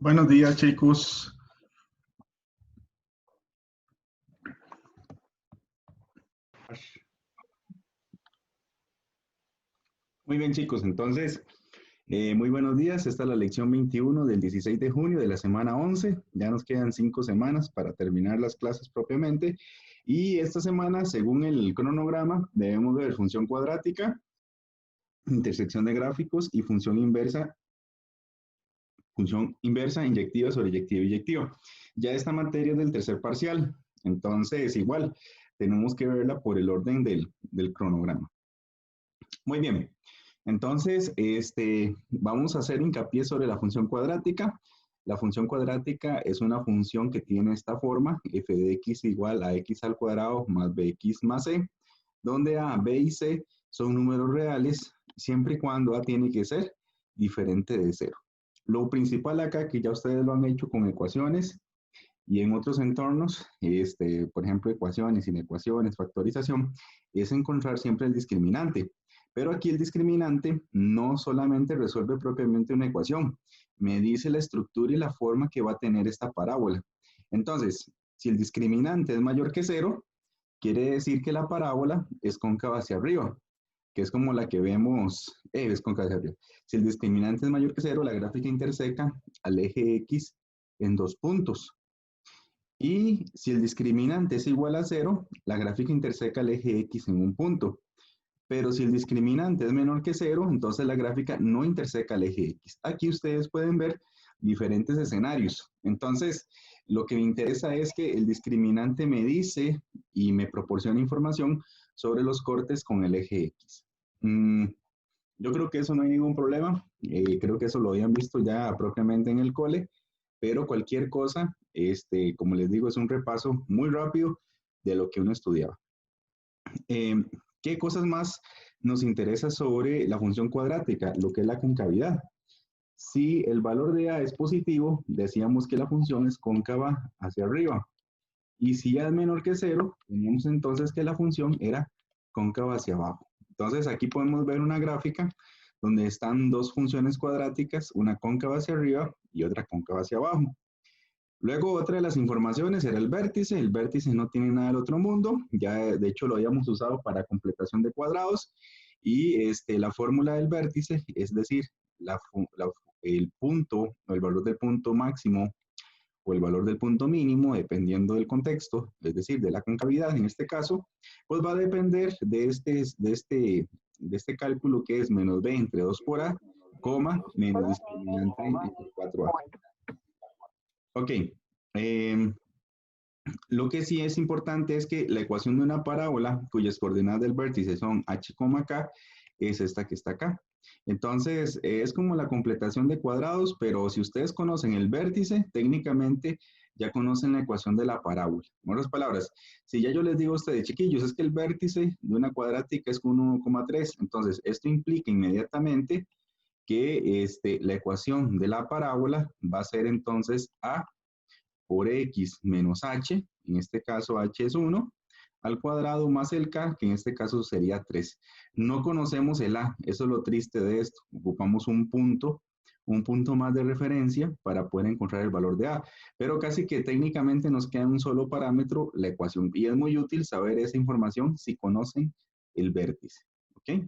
Buenos días, chicos. Muy bien, chicos. Entonces, muy buenos días. Esta es la lección 21 del 16 de junio de la semana 11. Ya nos quedan 5 semanas para terminar las clases propiamente. Y esta semana, según el cronograma, debemos ver función cuadrática, intersección de gráficos y función inversa, inyectiva sobre inyectiva y inyectiva. Ya esta materia es del tercer parcial. Entonces, igual, tenemos que verla por el orden del cronograma. Muy bien. Entonces, vamos a hacer hincapié sobre la función cuadrática. La función cuadrática es una función que tiene esta forma, f de x igual a x al cuadrado más bx más c, donde a, b y c son números reales, siempre y cuando a tiene que ser diferente de 0. Lo principal acá, que ya ustedes lo han hecho con ecuaciones y en otros entornos, por ejemplo, ecuaciones, inecuaciones, factorización, es encontrar siempre el discriminante. Pero aquí el discriminante no solamente resuelve propiamente una ecuación, me dice la estructura y la forma que va a tener esta parábola. Entonces, si el discriminante es mayor que 0, quiere decir que la parábola es cóncava hacia arriba, que es como la que vemos, es cóncava hacia arriba. Si el discriminante es mayor que 0, la gráfica interseca al eje X en 2 puntos. Y si el discriminante es igual a 0, la gráfica interseca el eje X en un punto. Pero si el discriminante es menor que 0, entonces la gráfica no interseca el eje X. Aquí ustedes pueden ver diferentes escenarios. Entonces, lo que me interesa es que el discriminante me dice y me proporciona información sobre los cortes con el eje X. Yo creo que eso no hay ningún problema. Creo que eso lo habían visto ya propiamente en el cole. Pero cualquier cosa, como les digo, es un repaso muy rápido de lo que uno estudiaba. ¿Qué cosas más nos interesa sobre la función cuadrática? Lo que es la concavidad. Si el valor de a es positivo, decíamos que la función es cóncava hacia arriba. Y si a es menor que 0, teníamos entonces que la función era cóncava hacia abajo. Entonces aquí podemos ver una gráfica donde están dos funciones cuadráticas, una cóncava hacia arriba y otra cóncava hacia abajo. Luego otra de las informaciones era el vértice. El vértice no tiene nada del otro mundo. Ya de hecho lo habíamos usado para completación de cuadrados. Y la fórmula del vértice, es decir, el punto, o el valor del punto máximo o el valor del punto mínimo, dependiendo del contexto, es decir, de la concavidad en este caso, pues va a depender de este cálculo que es menos b entre 2 por a, coma, menos discriminante entre 4a. Ok. Lo que sí es importante es que la ecuación de una parábola cuyas coordenadas del vértice son h, k, es esta que está acá. Entonces, es como la completación de cuadrados, pero si ustedes conocen el vértice, técnicamente ya conocen la ecuación de la parábola. En otras palabras, si ya yo les digo a ustedes, chiquillos, es que el vértice de una cuadrática es 1,3, entonces esto implica inmediatamente que la ecuación de la parábola va a ser entonces a por x menos h, en este caso h es 1, al cuadrado más el k, que en este caso sería 3. No conocemos el a, eso es lo triste de esto. Ocupamos un punto más de referencia para poder encontrar el valor de a, pero casi que técnicamente nos queda un solo parámetro, la ecuación, y es muy útil saber esa información si conocen el vértice, ¿ok?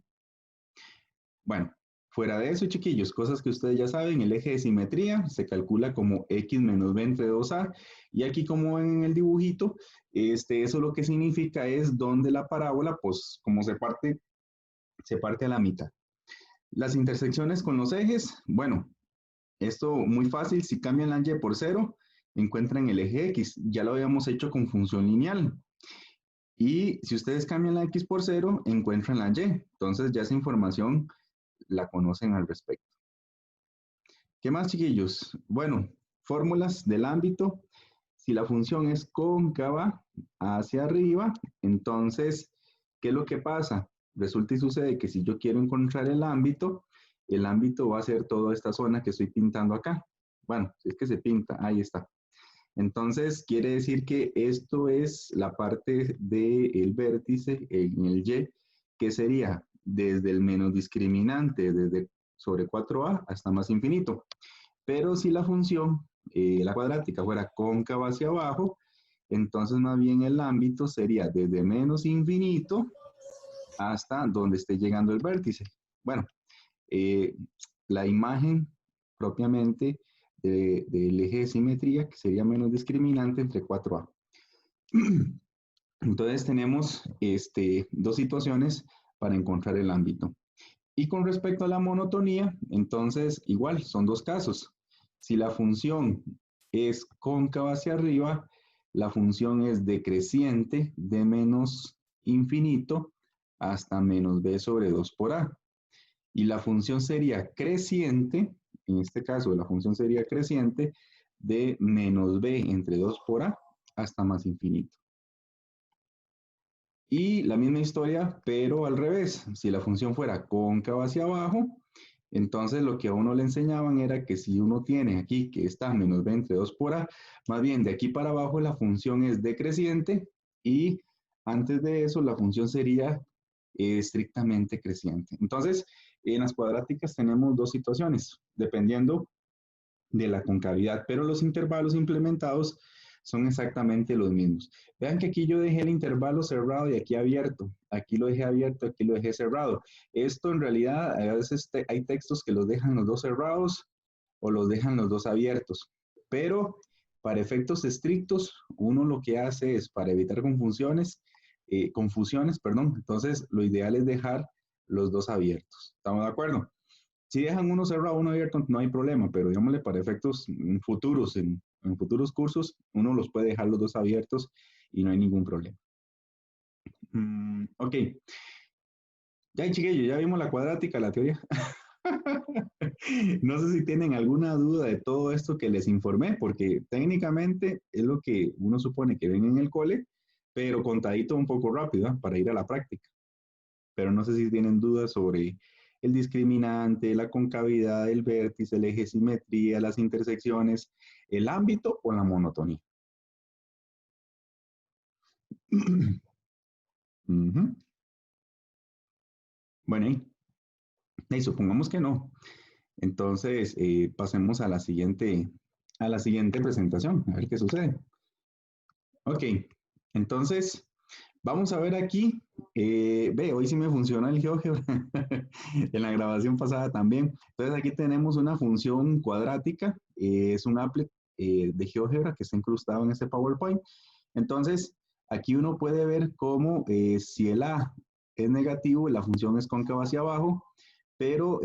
Bueno, fuera de eso, chiquillos, cosas que ustedes ya saben, el eje de simetría se calcula como x menos b entre 2a, y aquí como ven en el dibujito, eso lo que significa es donde la parábola, pues como se parte a la mitad. Las intersecciones con los ejes, bueno, esto muy fácil, si cambian la y por 0, encuentran el eje x, ya lo habíamos hecho con función lineal. Y si ustedes cambian la x por 0, encuentran la y, entonces ya esa información la conocen al respecto. ¿Qué más, chiquillos? Bueno, fórmulas del ámbito. Si la función es cóncava hacia arriba, entonces, ¿qué es lo que pasa? Resulta y sucede que si yo quiero encontrar el ámbito va a ser toda esta zona que estoy pintando acá. Bueno, si es que se pinta, ahí está. Entonces, quiere decir que esto es la parte del vértice en el Y, que sería desde el menos discriminante, desde sobre 4a hasta más infinito. Pero si la función, la cuadrática, fuera cóncava hacia abajo, entonces más bien el ámbito sería desde menos infinito hasta donde esté llegando el vértice. Bueno, la imagen propiamente del eje de simetría, que sería menos discriminante entre 4A. Entonces tenemos dos situaciones para encontrar el ámbito. Y con respecto a la monotonía, entonces igual, son dos casos. Si la función es cóncava hacia arriba, la función es decreciente de menos infinito hasta menos b sobre 2 por a. Y la función sería creciente, en este caso la función sería creciente de menos b entre 2 por a hasta más infinito. Y la misma historia, pero al revés. Si la función fuera cóncava hacia abajo, entonces lo que a uno le enseñaban era que si uno tiene aquí que está menos b entre 2 por a, más bien de aquí para abajo la función es decreciente y antes de eso la función sería estrictamente creciente. Entonces, en las cuadráticas tenemos dos situaciones, dependiendo de la concavidad, pero los intervalos implementados son exactamente los mismos. Vean que aquí yo dejé el intervalo cerrado y aquí abierto. Aquí lo dejé abierto, aquí lo dejé cerrado. Esto en realidad, a veces hay textos que los dejan los dos cerrados o los dejan los dos abiertos. Pero para efectos estrictos, uno lo que hace es, para evitar confusiones, entonces lo ideal es dejar los dos abiertos. ¿Estamos de acuerdo? Si dejan uno cerrado, uno abierto, no hay problema, pero digámosle para efectos futuros, en futuros cursos, uno los puede dejar los dos abiertos y no hay ningún problema. Ok. Ya, chiquillos, ya vimos la cuadrática, la teoría. No sé si tienen alguna duda de todo esto que les informé, porque técnicamente es lo que uno supone que ven en el cole, pero contadito un poco rápido, ¿eh? Para ir a la práctica. Pero no sé si tienen dudas sobre el discriminante, la concavidad, el vértice, el eje de simetría, las intersecciones, el ámbito o la monotonía. Bueno, y supongamos que no. Entonces, pasemos a la siguiente presentación, a ver qué sucede. Ok, entonces, vamos a ver aquí, ve, hoy sí me funciona el GeoGebra, en la grabación pasada también. Entonces aquí tenemos una función cuadrática, es un applet de GeoGebra que está incrustado en este PowerPoint. Entonces, aquí uno puede ver cómo si el A es negativo, la función es cóncava hacia abajo, pero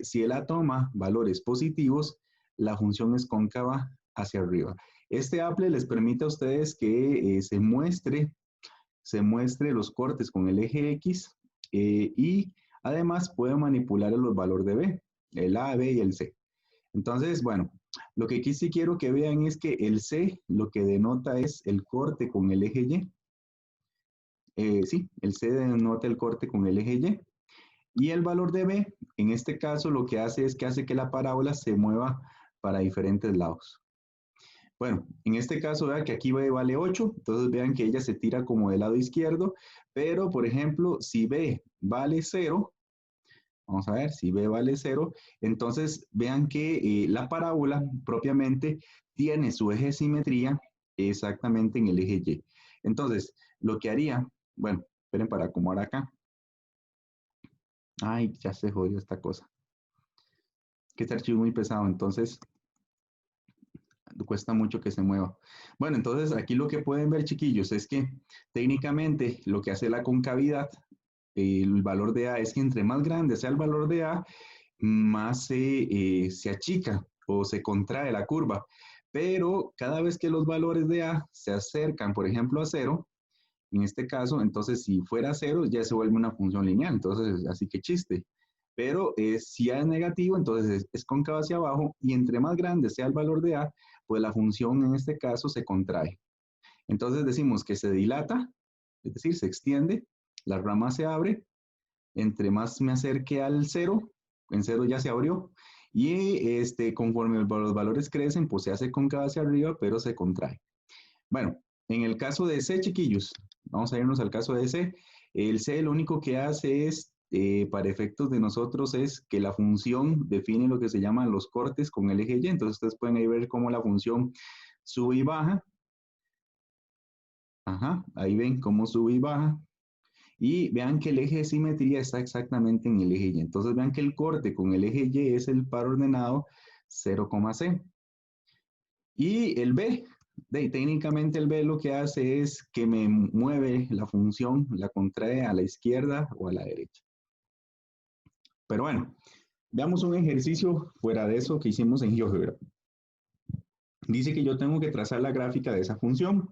si el A toma valores positivos, la función es cóncava hacia arriba. Este applet les permite a ustedes que se muestre los cortes con el eje X y además puede manipular los valores de B, el A, B y el C. Entonces, bueno, lo que aquí sí quiero que vean es que el C lo que denota es el corte con el eje Y. Sí, el C denota el corte con el eje Y. Y el valor de B, en este caso, lo que hace es que hace que la parábola se mueva para diferentes lados. Bueno, en este caso, vean que aquí B vale 8, entonces vean que ella se tira como del lado izquierdo, pero por ejemplo, si B vale 0, vamos a ver, si B vale 0, entonces vean que la parábola propiamente tiene su eje de simetría exactamente en el eje Y. Entonces, lo que haría, bueno, esperen para acomodar acá. Ay, ya se jodió esta cosa. Que este archivo es muy pesado, entonces cuesta mucho que se mueva. Bueno, entonces aquí lo que pueden ver, chiquillos, es que técnicamente lo que hace la concavidad, el valor de A, es que entre más grande sea el valor de A, más se achica o se contrae la curva. Pero cada vez que los valores de A se acercan, por ejemplo, a 0, en este caso, entonces si fuera 0 ya se vuelve una función lineal, entonces así que chiste. Pero si A es negativo, entonces es cóncavo hacia abajo y entre más grande sea el valor de A, pues la función en este caso se contrae. Entonces decimos que se dilata, es decir, se extiende, la rama se abre, entre más me acerque al 0, en 0 ya se abrió, y conforme los valores crecen, pues se hace cóncavo hacia arriba, pero se contrae. Bueno, en el caso de C, chiquillos, vamos a irnos al caso de C. El C lo único que hace es para efectos de nosotros es que la función define lo que se llaman los cortes con el eje Y. Entonces ustedes pueden ahí ver cómo la función sube y baja. Ajá, ahí ven cómo sube y baja. Y vean que el eje de simetría está exactamente en el eje Y. Entonces vean que el corte con el eje Y es el par ordenado 0,c. Y el B, técnicamente el B lo que hace es que me mueve la función, la contrae a la izquierda o a la derecha. Pero bueno, veamos un ejercicio fuera de eso que hicimos en GeoGebra. Dice que yo tengo que trazar la gráfica de esa función.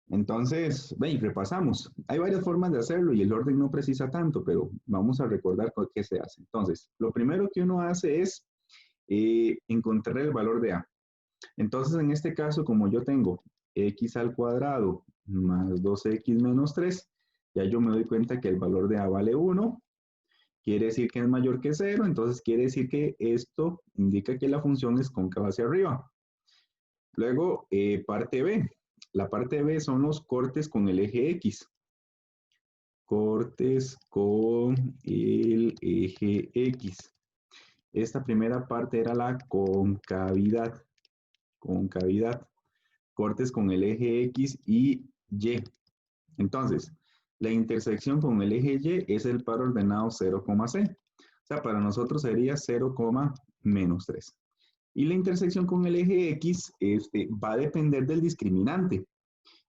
Entonces, ven, repasamos. Hay varias formas de hacerlo y el orden no precisa tanto, pero vamos a recordar qué se hace. Entonces, lo primero que uno hace es encontrar el valor de A. Entonces, en este caso, como yo tengo x al cuadrado más 2x menos 3, ya yo me doy cuenta que el valor de A vale 1, quiere decir que es mayor que 0, entonces quiere decir que esto indica que la función es cóncava hacia arriba. Luego, parte B. La parte B son los cortes con el eje X. Cortes con el eje X. Esta primera parte era la concavidad. Concavidad. Cortes con el eje X y Y. Entonces, la intersección con el eje Y es el par ordenado 0,c. O sea, para nosotros sería 0, menos 3. Y la intersección con el eje X va a depender del discriminante.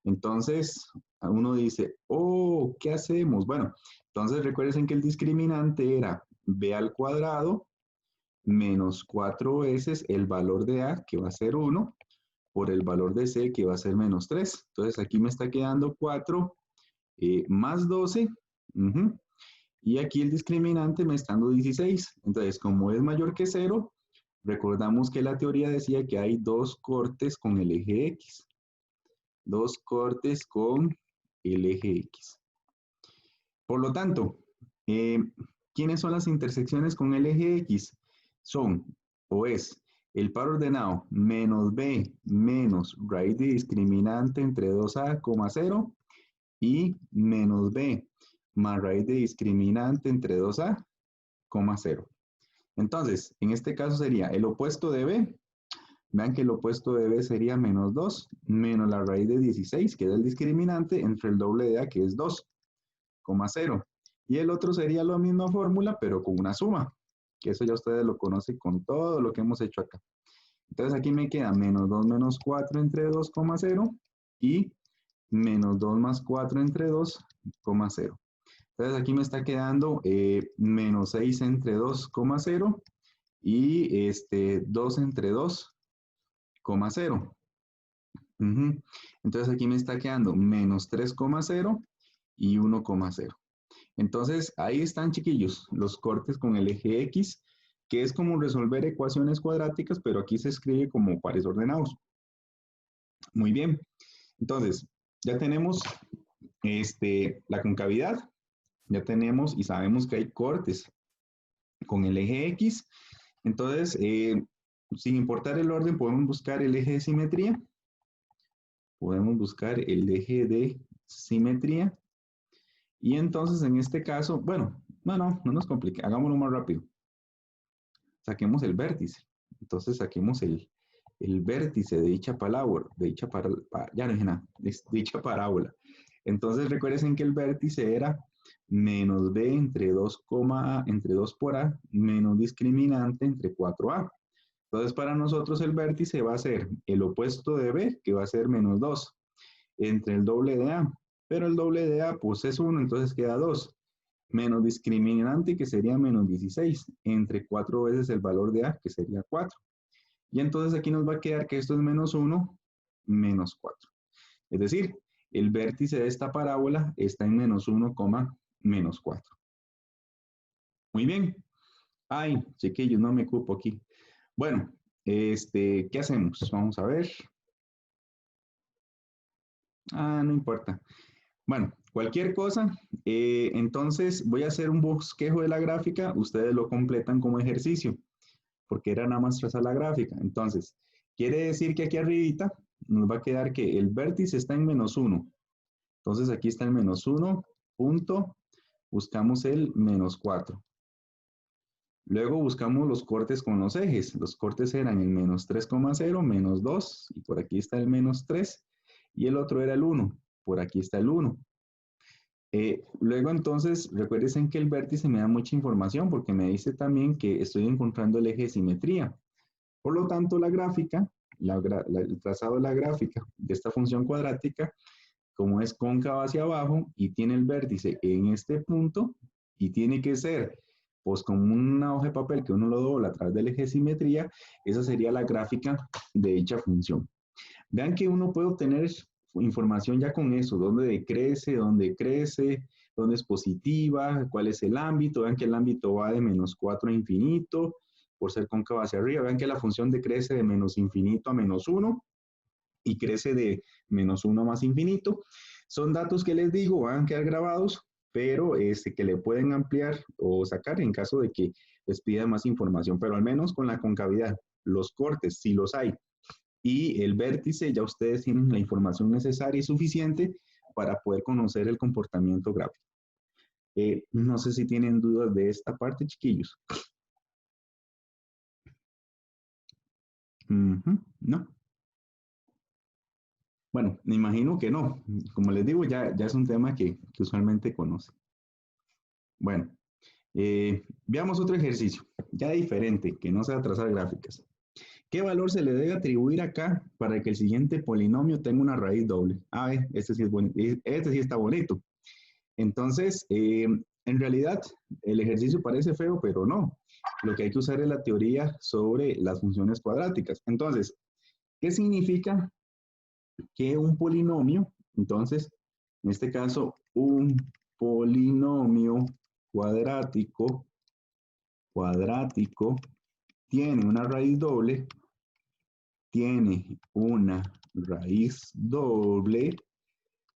Entonces, uno dice, oh, ¿qué hacemos? Bueno, entonces recuerden que el discriminante era b al cuadrado menos 4 veces el valor de a, que va a ser 1, por el valor de c, que va a ser menos 3. Entonces, aquí me está quedando 4 más 12. Y aquí el discriminante me está dando 16. Entonces, como es mayor que 0, recordamos que la teoría decía que hay dos cortes con el eje X. Dos cortes con el eje X. Por lo tanto, ¿quiénes son las intersecciones con el eje X? Son, o es, el par ordenado menos b menos raíz de discriminante entre 2a, 0 y menos b más raíz de discriminante entre 2a, 0. Entonces, en este caso sería el opuesto de b. Vean que el opuesto de b sería menos 2, menos la raíz de 16, que es el discriminante, entre el doble de a, que es 2, 0. Y el otro sería la misma fórmula, pero con una suma, que eso ya ustedes lo conocen con todo lo que hemos hecho acá. Entonces aquí me queda menos 2 menos 4 entre 2, 0, y menos 2 más 4 entre 2, 0. Entonces aquí me está quedando menos 6 entre 2, 0, y 2 entre 2, 0. Entonces aquí me está quedando menos 3,0 y 1,0. Entonces ahí están, chiquillos, los cortes con el eje X, que es como resolver ecuaciones cuadráticas, pero aquí se escribe como pares ordenados. Muy bien. Entonces, ya tenemos la concavidad, ya tenemos y sabemos que hay cortes con el eje X. Entonces, sin importar el orden, podemos buscar el eje de simetría. Podemos buscar el eje de simetría. Y entonces, en este caso, bueno, no nos complique, hagámoslo más rápido. Saquemos el vértice. Entonces, saquemos el vértice de dicha parábola, dicha parábola. Entonces, recuerden que el vértice era menos b entre 2, entre 2 por a, menos discriminante entre 4a. Entonces, para nosotros el vértice va a ser el opuesto de b, que va a ser menos 2, entre el doble de a. Pero el doble de a, pues es 1, entonces queda 2. Menos discriminante, que sería menos 16, entre 4 veces el valor de a, que sería 4. Y entonces aquí nos va a quedar que esto es menos 1, menos 4. Es decir, el vértice de esta parábola está en menos 1, menos 4. Muy bien. Ay, chiquillos, no me cupo aquí. Bueno, ¿qué hacemos? Vamos a ver. No importa. Bueno, cualquier cosa, entonces voy a hacer un bosquejo de la gráfica, ustedes lo completan como ejercicio, porque era nada más trazar la gráfica. Entonces, quiere decir que aquí arribita nos va a quedar que el vértice está en menos 1. Entonces aquí está el menos 1, punto, buscamos el menos 4. Luego buscamos los cortes con los ejes. Los cortes eran el menos 3,0, menos 2, y por aquí está el menos 3, y el otro era el 1, por aquí está el 1. Luego entonces, recuerden que el vértice me da mucha información porque me dice también que estoy encontrando el eje de simetría. Por lo tanto, la gráfica, el trazado de la gráfica de esta función cuadrática, como es cóncava hacia abajo y tiene el vértice en este punto y tiene que ser pues como una hoja de papel que uno lo dobla a través del eje de simetría, esa sería la gráfica de dicha función. Vean que uno puede obtener información ya con eso, dónde decrece, dónde es positiva, cuál es el ámbito. Vean que el ámbito va de menos 4 a infinito, por ser cóncava hacia arriba. Vean que la función decrece de menos infinito a menos 1 y crece de menos 1 a más infinito. Son datos que les digo, van a quedar grabados, pero que le pueden ampliar o sacar en caso de que les pida más información, pero al menos con la concavidad, los cortes, si los hay, y el vértice, ya ustedes tienen la información necesaria y suficiente para poder conocer el comportamiento gráfico. No sé si tienen dudas de esta parte, chiquillos. ¿No? Bueno, me imagino que no. Como les digo, ya es un tema que usualmente conocen. Bueno, veamos otro ejercicio, ya diferente, que no sea trazar gráficas. ¿Qué valor se le debe atribuir acá para que el siguiente polinomio tenga una raíz doble? Ah, este sí es bonito, este sí está bonito. Entonces, en realidad, el ejercicio parece feo, pero no. Lo que hay que usar es la teoría sobre las funciones cuadráticas. Entonces, ¿qué significa que un polinomio? Entonces, en este caso, un polinomio cuadrático tiene una raíz doble,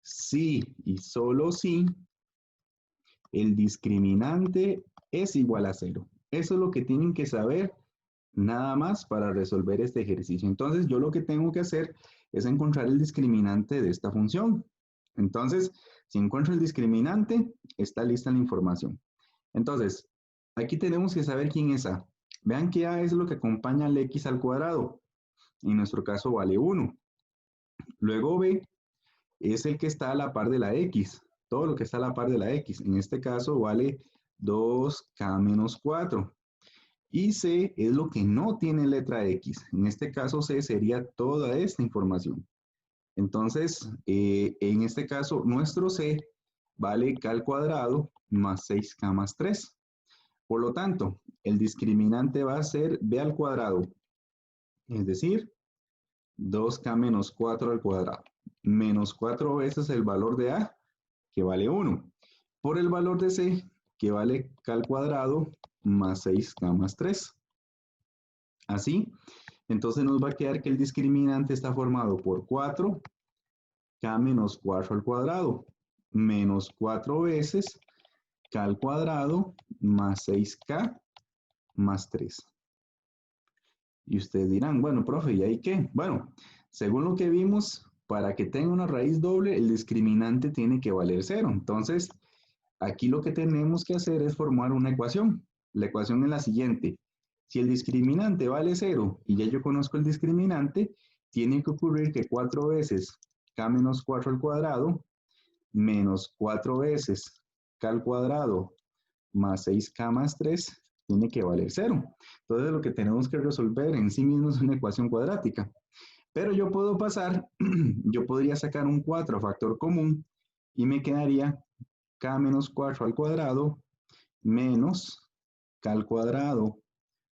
si y solo si el discriminante es igual a 0. Eso es lo que tienen que saber nada más para resolver este ejercicio. Entonces, yo lo que tengo que hacer es encontrar el discriminante de esta función. Entonces, si encuentro el discriminante, está lista la información. Entonces, aquí tenemos que saber quién es A. Vean que A es lo que acompaña al X al cuadrado. En nuestro caso vale 1. Luego B es el que está a la par de la X. Todo lo que está a la par de la X. En este caso vale 2K menos 4. Y C es lo que no tiene letra X. En este caso C sería toda esta información. Entonces, en este caso, nuestro C vale K al cuadrado más 6K más 3. Por lo tanto, el discriminante va a ser B al cuadrado, es decir, 2K menos 4 al cuadrado, menos 4 veces el valor de A, que vale 1, por el valor de C, que vale K al cuadrado más 6K más 3. Así, entonces nos va a quedar que el discriminante está formado por 4K menos 4 al cuadrado, menos 4 veces K al cuadrado más 6K más 3. Y ustedes dirán, bueno, profe, ¿y ahí qué? Bueno, según lo que vimos, para que tenga una raíz doble, el discriminante tiene que valer 0. Entonces, aquí lo que tenemos que hacer es formar una ecuación. La ecuación es la siguiente. Si el discriminante vale 0 y ya yo conozco el discriminante, tiene que ocurrir que 4 veces K menos 4 al cuadrado menos 4 veces K al cuadrado más 6K más 3 tiene que valer 0. Entonces lo que tenemos que resolver en sí mismo es una ecuación cuadrática. Pero yo puedo pasar, yo podría sacar un 4 a factor común y me quedaría K menos 4 al cuadrado menos K al cuadrado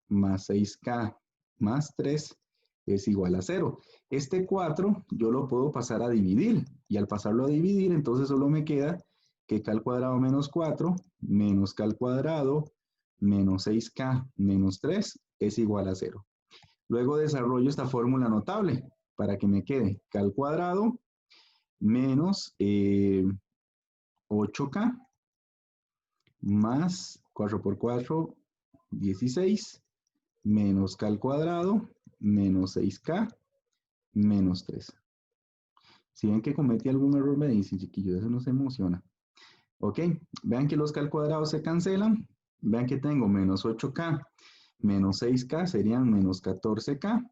más 6K más 3 es igual a 0. Este 4 yo lo puedo pasar a dividir y al pasarlo a dividir entonces solo me queda que K al cuadrado menos 4 menos K al cuadrado menos 6K menos 3 es igual a 0. Luego desarrollo esta fórmula notable para que me quede K al cuadrado menos 8K más 4 por 4, 16, menos K al cuadrado menos 6K menos 3. Si ven que cometí algún error, me dicen, chiquillos, eso no se emociona. Ok, vean que los k al cuadrado se cancelan. Vean que tengo menos 8k menos 6k serían menos 14k.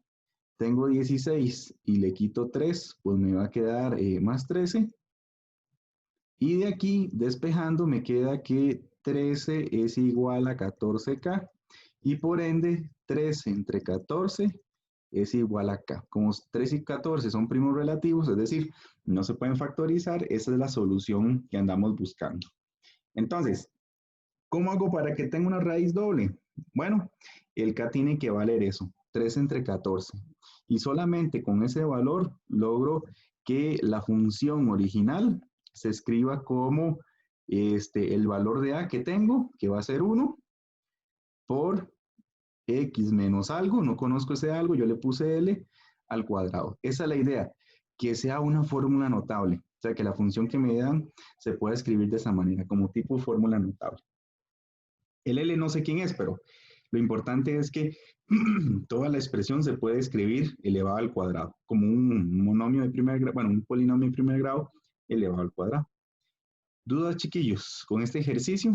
Tengo 16 y le quito 3, pues me va a quedar más 13. Y de aquí, despejando, me queda que 13 es igual a 14k. Y por ende, 13 entre 14 es igual a k. Como 13 y 14 son primos relativos, es decir, no se pueden factorizar, esa es la solución que andamos buscando. Entonces, ¿cómo hago para que tenga una raíz doble? Bueno, el k tiene que valer eso, 3 entre 14. Y solamente con ese valor logro que la función original se escriba como el valor de a que tengo, que va a ser 1, por x menos algo, no conozco ese algo, yo le puse l al cuadrado. Esa es la idea, que sea una fórmula notable. O sea, que la función que me dan se pueda escribir de esa manera, como tipo fórmula notable. El L no sé quién es, pero lo importante es que toda la expresión se puede escribir elevado al cuadrado, como un monomio de primer grado, bueno, un polinomio de primer grado elevado al cuadrado. ¿Dudas, chiquillos, con este ejercicio?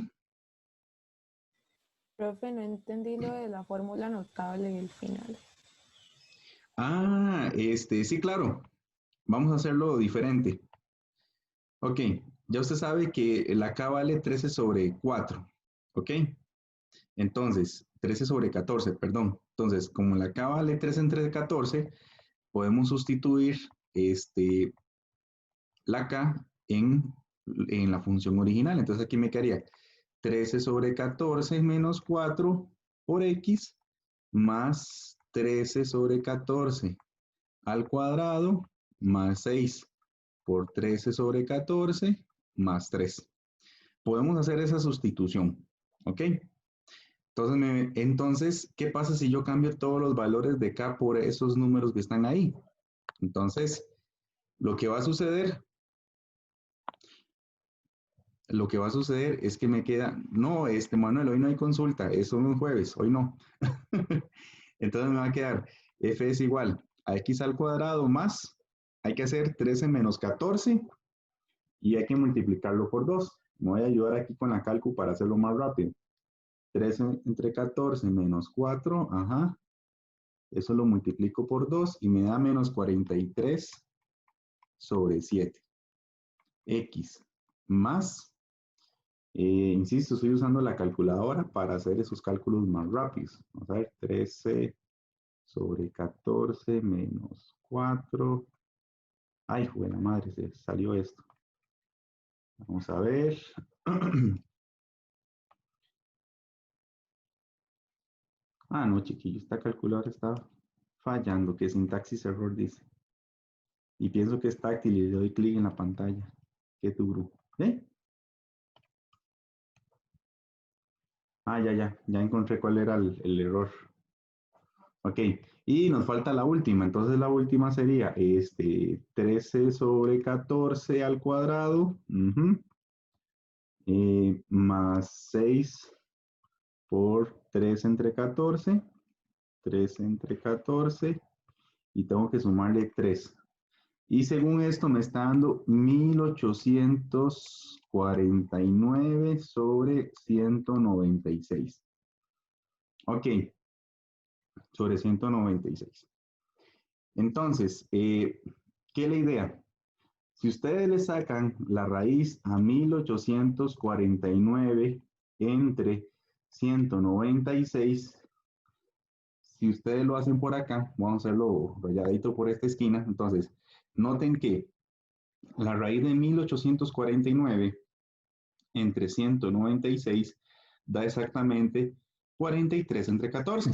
Profe, no entendí lo de la fórmula notable del final. Ah, sí, claro. Vamos a hacerlo diferente. Ok, ya usted sabe que la K vale 13 sobre 4, ¿ok? Entonces, 13 sobre 14, perdón. Entonces, como la K vale 3 entre 14, podemos sustituir la K en la función original. Entonces, aquí me quedaría 13 sobre 14 menos 4 por X más 13 sobre 14 al cuadrado más 6 por 13 sobre 14 más 3. Podemos hacer esa sustitución, ¿ok? Entonces, ¿qué pasa si yo cambio todos los valores de K por esos números que están ahí? Entonces, lo que va a suceder, es que me queda, no, Manuel, hoy no hay consulta, es solo un jueves, hoy no. Entonces me va a quedar f es igual a x al cuadrado más, hay que hacer 13 menos 14 y hay que multiplicarlo por 2. Me voy a ayudar aquí con la cálculo para hacerlo más rápido. 13 entre 14 menos 4, ajá, eso lo multiplico por 2 y me da menos 43 sobre 7. X más, insisto, estoy usando la calculadora para hacer esos cálculos más rápidos. Vamos a ver, 13 sobre 14 menos 4. Ay, buena madre, se salió esto. Vamos a ver. Ah, no, chiquillo, esta calculadora está fallando, que sintaxis error dice. Y pienso que es táctil y le doy clic en la pantalla. Qué duro. ¿Eh? Ah, ya encontré cuál era el error. Ok, y nos falta la última. Entonces la última sería 13 sobre 14 al cuadrado. Más 6 por 3 entre 14. 3 entre 14. Y tengo que sumarle 3. Y según esto me está dando 1849 sobre 196. Ok, sobre 196. Entonces, ¿qué es la idea? Si ustedes le sacan la raíz a 1849 entre 196, si ustedes lo hacen por acá, vamos a hacerlo rayadito por esta esquina, entonces, noten que la raíz de 1849 entre 196 da exactamente 43 entre 14.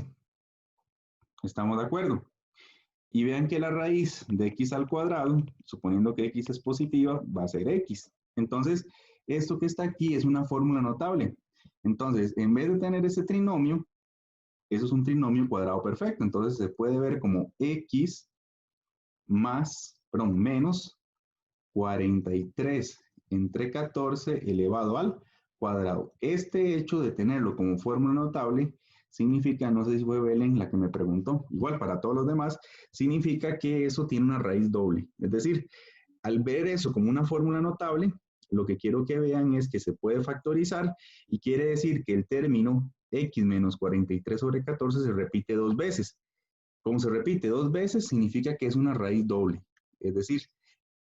¿Estamos de acuerdo? Y vean que la raíz de x al cuadrado, suponiendo que x es positiva, va a ser x. Entonces, esto que está aquí es una fórmula notable. Entonces, en vez de tener ese trinomio, eso es un trinomio cuadrado perfecto. Entonces, se puede ver como x menos 43 entre 14 elevado al cuadrado. Este hecho de tenerlo como fórmula notable significa, no sé si fue Belén la que me preguntó, igual para todos los demás, significa que eso tiene una raíz doble. Es decir, al ver eso como una fórmula notable, lo que quiero que vean es que se puede factorizar y quiere decir que el término x menos 43 sobre 14 se repite dos veces. Como se repite dos veces, significa que es una raíz doble. Es decir,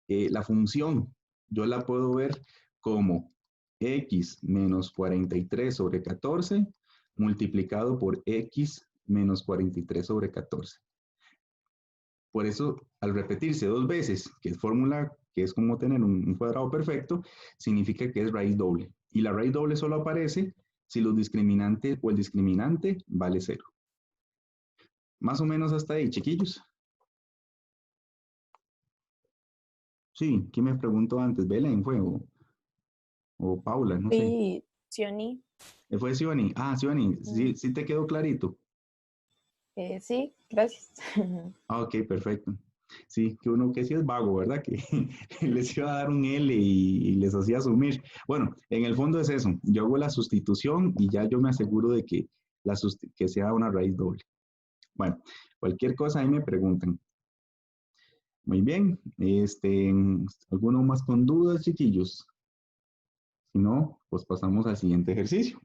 la función yo la puedo ver como x menos 43 sobre 14 multiplicado por x menos 43 sobre 14. Por eso, al repetirse dos veces, que es fórmula, que es como tener un cuadrado perfecto, significa que es raíz doble. Y la raíz doble solo aparece si los discriminantes o el discriminante vale cero. Más o menos hasta ahí, chiquillos. Sí, ¿quién me preguntó antes? ¿Belén fue? O Paula, no sé. Sí, Sioni. ¿Fue Sioni? Ah, Sioni, sí, sí te quedó clarito. Sí, gracias. Ah, ok, perfecto. Sí, que uno que sí es vago, ¿verdad? Que les iba a dar un L y les hacía asumir. Bueno, en el fondo es eso. Yo hago la sustitución y ya yo me aseguro de que, que sea una raíz doble. Bueno, cualquier cosa ahí me preguntan. Muy bien. ¿Alguno más con dudas, chiquillos? Si no, pues pasamos al siguiente ejercicio.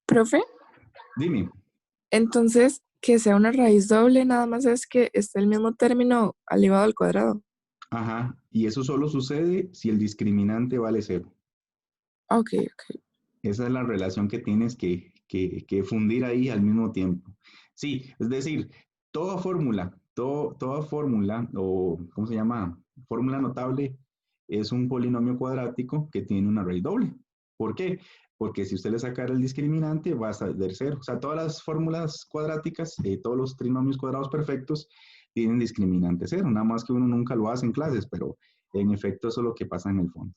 Profe, Dime. entonces que sea una raíz doble nada más es que esté el mismo término elevado al cuadrado. Ajá. Y eso solo sucede si el discriminante vale cero. Ok, ok. Esa es la relación que tienes que fundir ahí al mismo tiempo. Sí, es decir, toda fórmula, o ¿cómo se llama? Fórmula notable, es un polinomio cuadrático que tiene una raíz doble. ¿Por qué? Porque si usted le sacara el discriminante, va a ser cero. O sea, todas las fórmulas cuadráticas, todos los trinomios cuadrados perfectos, tienen discriminante cero. Nada más que uno nunca lo hace en clases, pero en efecto eso es lo que pasa en el fondo.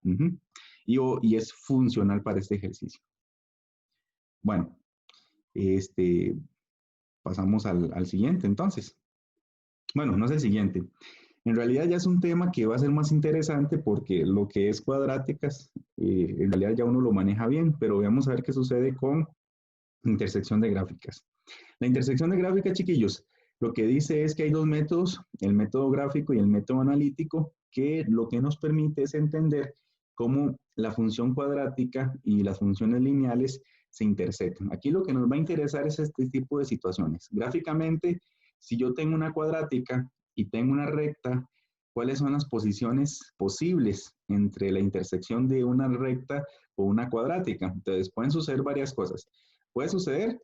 Uh-huh. Y es funcional para este ejercicio. Bueno, pasamos al siguiente entonces. Bueno, no es el siguiente. En realidad ya es un tema que va a ser más interesante porque lo que es cuadráticas, en realidad ya uno lo maneja bien, pero vamos a ver qué sucede con intersección de gráficas. La intersección de gráficas, chiquillos, lo que dice es que hay dos métodos, el método gráfico y el método analítico, que lo que nos permite es entender cómo la función cuadrática y las funciones lineales se intersecan. Aquí lo que nos va a interesar es este tipo de situaciones. Gráficamente, si yo tengo una cuadrática y tengo una recta, ¿cuáles son las posiciones posibles entre la intersección de una recta o una cuadrática? Entonces, pueden suceder varias cosas. Puede suceder,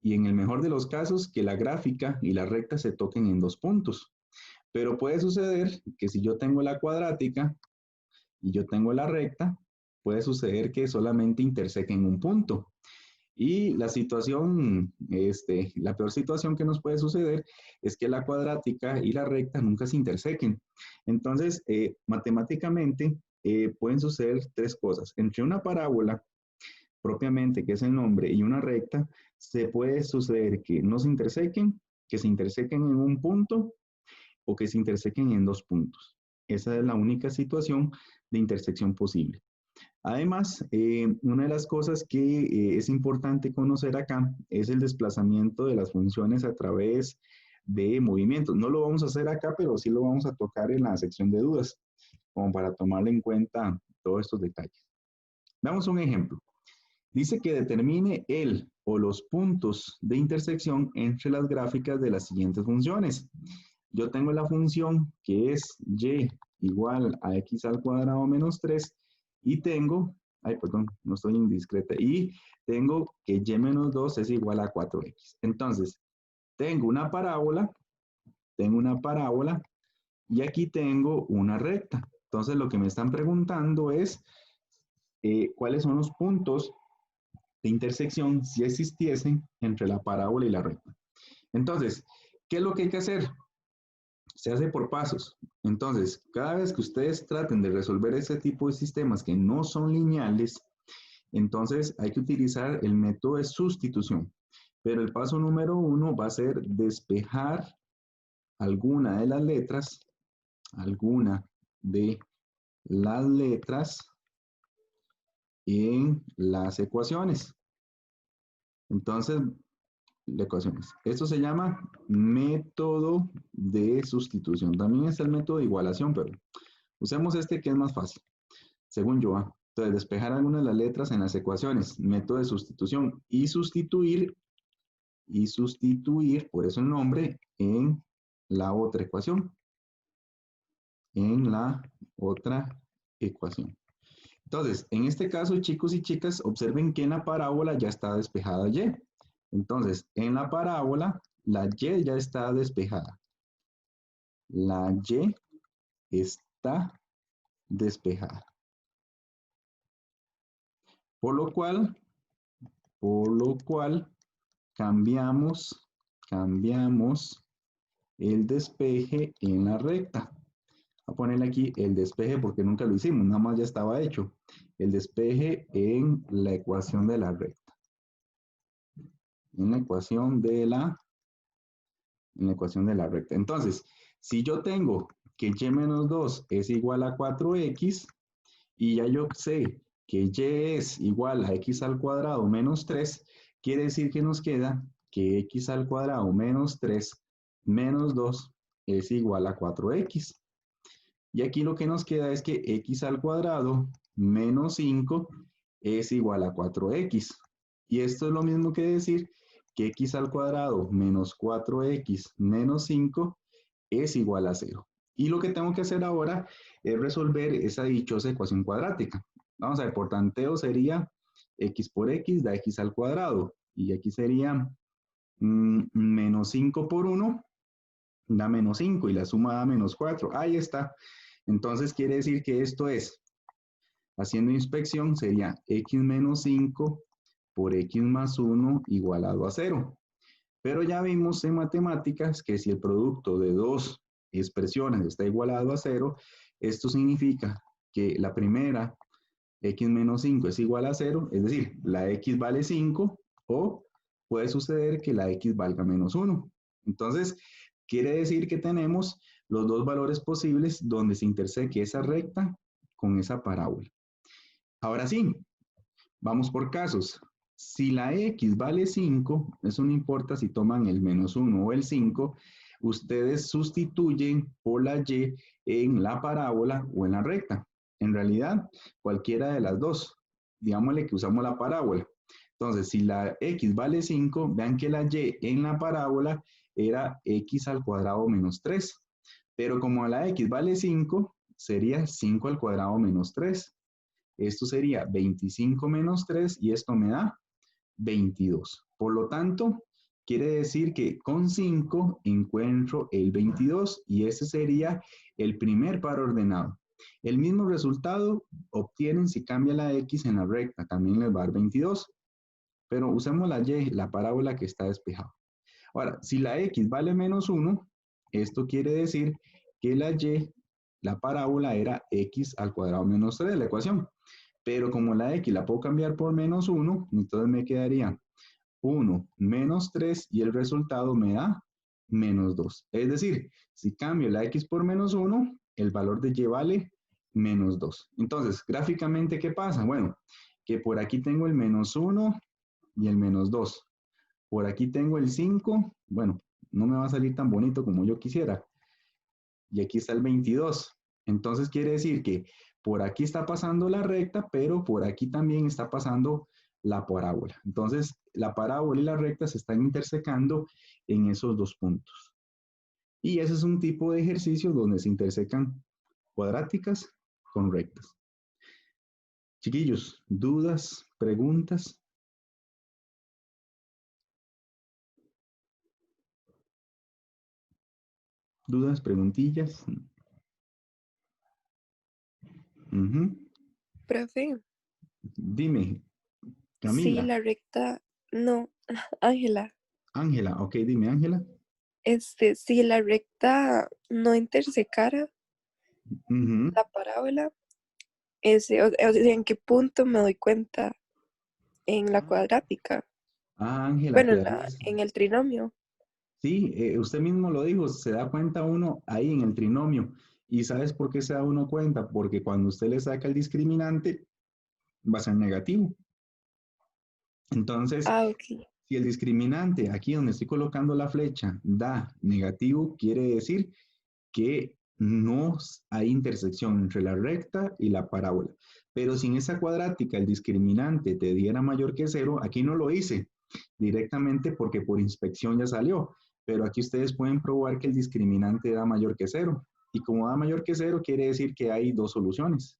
y en el mejor de los casos, que la gráfica y la recta se toquen en dos puntos. Pero puede suceder que si yo tengo la cuadrática y yo tengo la recta, puede suceder que solamente intersequen un punto. Y la situación, la peor situación que nos puede suceder es que la cuadrática y la recta nunca se intersequen. Entonces, matemáticamente, pueden suceder tres cosas. Entre una parábola propiamente, que es el nombre, y una recta, se puede suceder que no se intersequen, que se intersequen en un punto o que se intersequen en dos puntos. Esa es la única situación de intersección posible. Además, una de las cosas que es importante conocer acá es el desplazamiento de las funciones a través de movimientos. No lo vamos a hacer acá, pero sí lo vamos a tocar en la sección de dudas, como para tomarle en cuenta todos estos detalles. Veamos un ejemplo. Dice que determine el o los puntos de intersección entre las gráficas de las siguientes funciones. Yo tengo la función que es y igual a x al cuadrado menos 3 y tengo, perdón, no estoy indiscreta, y tengo que y menos 2 es igual a 4x. Entonces, tengo una parábola y aquí tengo una recta. Entonces, lo que me están preguntando es cuáles son los puntos de intersección si existiesen entre la parábola y la recta. Entonces, ¿qué es lo que hay que hacer? Se hace por pasos. Entonces, cada vez que ustedes traten de resolver ese tipo de sistemas que no son lineales, entonces hay que utilizar el método de sustitución. Pero el paso número 1 va a ser despejar alguna de las letras en las ecuaciones. Entonces, la ecuación es. Esto se llama método de sustitución. También está el método de igualación, pero usemos este que es más fácil, según yo. Entonces, despejar algunas de las letras en las ecuaciones, método de sustitución y sustituir, por eso el nombre, en la otra ecuación. En la otra ecuación. Entonces, en este caso, chicos y chicas, observen que en la parábola ya está despejada Y. Entonces, en la parábola, la Y ya está despejada. La Y está despejada. Por lo cual, cambiamos el despeje en la recta. Voy a ponerle aquí el despeje porque nunca lo hicimos, nada más ya estaba hecho. El despeje en la ecuación de la recta. En la ecuación de la recta. Entonces, si yo tengo que y menos 2 es igual a 4x, y ya yo sé que y es igual a x al cuadrado menos 3, quiere decir que nos queda que x al cuadrado menos 3 menos 2 es igual a 4x. Y aquí lo que nos queda es que x al cuadrado menos 5 es igual a 4x. Y esto es lo mismo que decir que x al cuadrado menos 4x menos 5 es igual a 0. Y lo que tengo que hacer ahora es resolver esa dichosa ecuación cuadrática. Vamos a ver, por tanteo sería x por x da x al cuadrado. Y aquí sería menos 5 por 1 da menos 5 y la suma da menos 4. Ahí está. Entonces quiere decir que esto es, haciendo inspección, sería x menos 5 por x más 1 igualado a 0. Pero ya vimos en matemáticas que si el producto de dos expresiones está igualado a 0, esto significa que la primera, x menos 5 es igual a 0, es decir, la x vale 5 o puede suceder que la x valga menos 1. Entonces, quiere decir que tenemos los dos valores posibles donde se interseque esa recta con esa parábola. Ahora sí, vamos por casos. Si la x vale 5, eso no importa si toman el menos 1 o el 5, ustedes sustituyen por la y en la parábola o en la recta. En realidad, cualquiera de las dos. Digámosle que usamos la parábola. Entonces, si la x vale 5, vean que la y en la parábola era x al cuadrado menos 3. Pero como la x vale 5, sería 5 al cuadrado menos 3. Esto sería 25 menos 3 y esto me da 22. Por lo tanto, quiere decir que con 5 encuentro el 22 y ese sería el primer par ordenado. El mismo resultado obtienen si cambia la x en la recta, también les va a dar 22. Pero usemos la y, la parábola que está despejada. Ahora, si la x vale menos 1, esto quiere decir que la y, la parábola era x al cuadrado menos 3 de la ecuación. Pero como la x la puedo cambiar por menos 1, entonces me quedaría 1 menos 3 y el resultado me da menos 2. Es decir, si cambio la x por menos 1, el valor de y vale menos 2. Entonces, gráficamente, ¿qué pasa? Bueno, que por aquí tengo el menos 1 y el menos 2. Por aquí tengo el 5. Bueno, no me va a salir tan bonito como yo quisiera. Y aquí está el 22. Entonces quiere decir que por aquí está pasando la recta, pero por aquí también está pasando la parábola. Entonces, la parábola y la recta se están intersecando en esos dos puntos. Y ese es un tipo de ejercicio donde se intersecan cuadráticas con rectas. Chiquillos, ¿dudas, preguntas? ¿Dudas, preguntillas? Profe, Dime, sí, Camila. la recta, no, Ángela, Ángela, ok, dime, Ángela. si la recta no intersecara Ujú. la parábola, o sea, ¿en qué punto me doy cuenta? En la cuadrática, Ángela, bueno, claro. en el trinomio. Sí, usted mismo lo dijo, se da cuenta uno ahí en el trinomio. ¿Y sabes por qué se da uno cuenta? Porque cuando usted le saca el discriminante, va a ser negativo. Entonces, Ah, ok. Si el discriminante, aquí donde estoy colocando la flecha, da negativo, quiere decir que no hay intersección entre la recta y la parábola. Pero si en esa cuadrática el discriminante te diera mayor que cero, aquí no lo hice directamente porque por inspección ya salió. Pero aquí ustedes pueden probar que el discriminante da mayor que cero. Y como da mayor que cero, quiere decir que hay dos soluciones,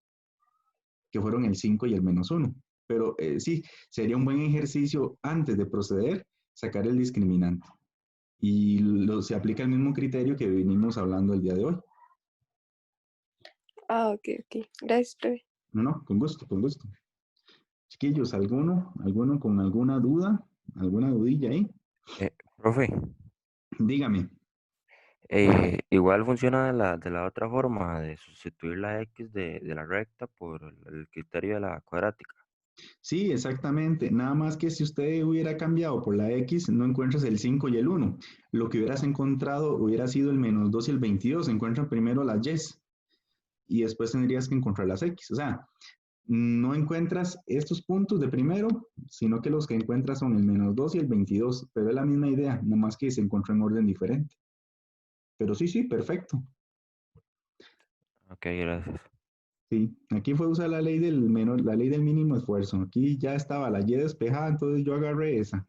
que fueron el 5 y el -1. Pero sí, sería un buen ejercicio antes de proceder, sacar el discriminante. Y se aplica el mismo criterio que venimos hablando el día de hoy. Ah, ok, ok. Gracias, profe. No, con gusto, con gusto. Chiquillos, ¿alguno con alguna duda? ¿Alguna dudilla ahí? Profe, Dígame. igual funciona de la otra forma, de sustituir la X de la recta por el criterio de la cuadrática. Sí, exactamente. Nada más que si usted hubiera cambiado por la X, no encuentras el 5 y el 1. Lo que hubieras encontrado hubiera sido el -2 y el 22. Encuentran primero las Y y después tendrías que encontrar las X. O sea, no encuentras estos puntos de primero, sino que los que encuentras son el -2 y el 22. Pero es la misma idea, nada más que se encontró en orden diferente. Pero sí, sí, perfecto. Ok, gracias. Sí, aquí fue usar la ley del menor, la ley del mínimo esfuerzo. Aquí ya estaba la Y despejada, entonces yo agarré esa.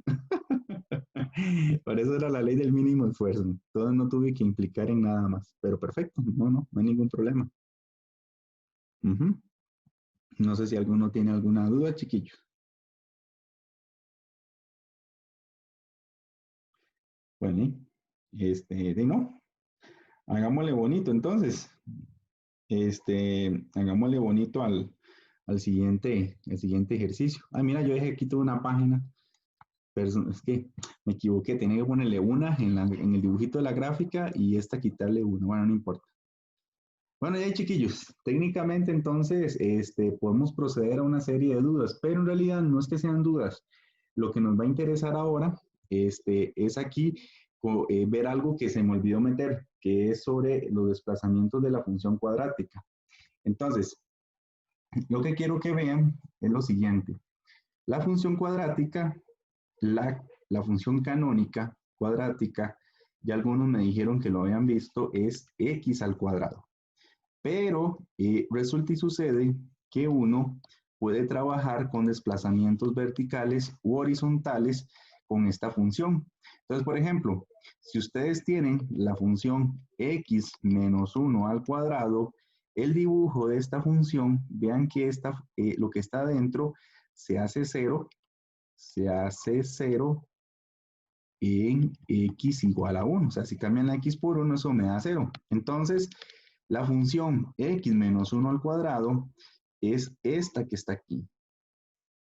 Por eso era la ley del mínimo esfuerzo. Entonces no tuve que implicar en nada más. Pero perfecto, no hay ningún problema. Ujú. No sé si alguno tiene alguna duda, chiquillos. Bueno, de no, hagámosle bonito entonces. Hagámosle bonito al siguiente ejercicio. Ah, mira, yo dejé aquí toda una página. Pero es que me equivoqué, tenía que ponerle una en el dibujito de la gráfica y esta quitarle una. Bueno, no importa. Bueno, ya chiquillos, técnicamente entonces podemos proceder a una serie de dudas, pero en realidad no es que sean dudas. Lo que nos va a interesar ahora es aquí ver algo que se me olvidó meter, que es sobre los desplazamientos de la función cuadrática. Entonces, lo que quiero que vean es lo siguiente. La función cuadrática, la función canónica cuadrática, ya algunos me dijeron que lo habían visto, es x al cuadrado. Pero resulta y sucede que uno puede trabajar con desplazamientos verticales u horizontales con esta función. Entonces, por ejemplo, si ustedes tienen la función x menos 1 al cuadrado, el dibujo de esta función, vean que lo que está adentro se hace cero en x igual a 1. O sea, si cambian la x por 1, eso me da 0. Entonces, la función x menos 1 al cuadrado es esta que está aquí.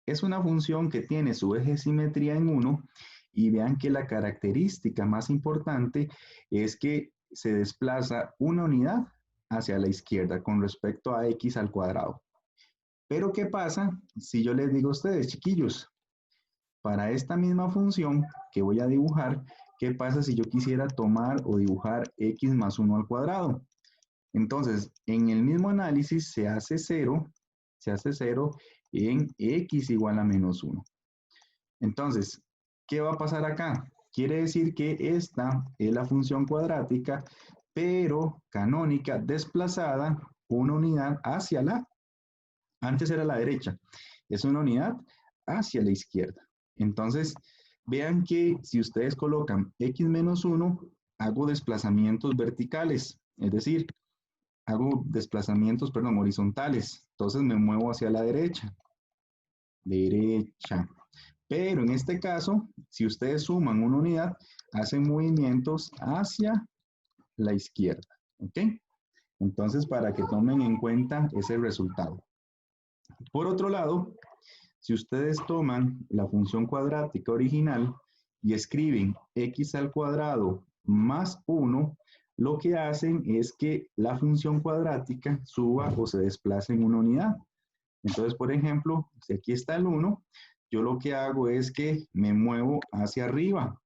Es una función que tiene su eje de simetría en 1 y vean que la característica más importante es que se desplaza una unidad hacia la izquierda con respecto a x al cuadrado. Pero ¿qué pasa si yo les digo a ustedes, chiquillos? Para esta misma función que voy a dibujar, ¿qué pasa si yo quisiera tomar o dibujar x más 1 al cuadrado? Entonces, en el mismo análisis se hace 0 en x igual a menos 1. Entonces, ¿qué va a pasar acá? Quiere decir que esta es la función cuadrática, pero canónica desplazada una unidad hacia antes era la derecha, es una unidad hacia la izquierda. Entonces, vean que si ustedes colocan x menos 1, hago desplazamientos verticales, es decir, hago desplazamientos, perdón, horizontales. Entonces me muevo hacia la derecha. Derecha. Pero en este caso, si ustedes suman una unidad, hacen movimientos hacia la izquierda. ¿Ok? Entonces, para que tomen en cuenta ese resultado. Por otro lado, si ustedes toman la función cuadrática original y escriben x al cuadrado más 1, lo que hacen es que la función cuadrática suba o se desplace en una unidad. Entonces, por ejemplo, si aquí está el 1, yo lo que hago es que me muevo hacia arriba.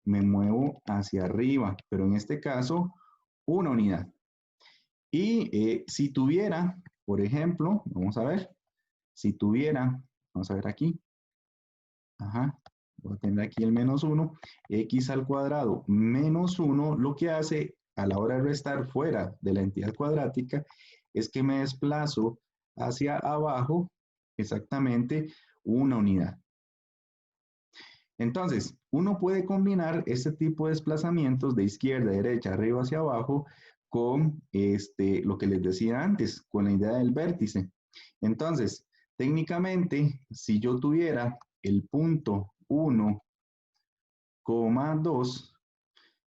Me muevo hacia arriba, pero en este caso, una unidad. Y si tuviera, por ejemplo, vamos a ver, si tuviera, vamos a ver aquí, ajá, voy a tener aquí el menos 1, x al cuadrado menos 1, lo que hace a la hora de restar fuera de la entidad cuadrática es que me desplazo hacia abajo exactamente una unidad. Entonces, uno puede combinar este tipo de desplazamientos de izquierda, derecha, arriba hacia abajo con lo que les decía antes, con la idea del vértice. Entonces, técnicamente, si yo tuviera el punto 1,2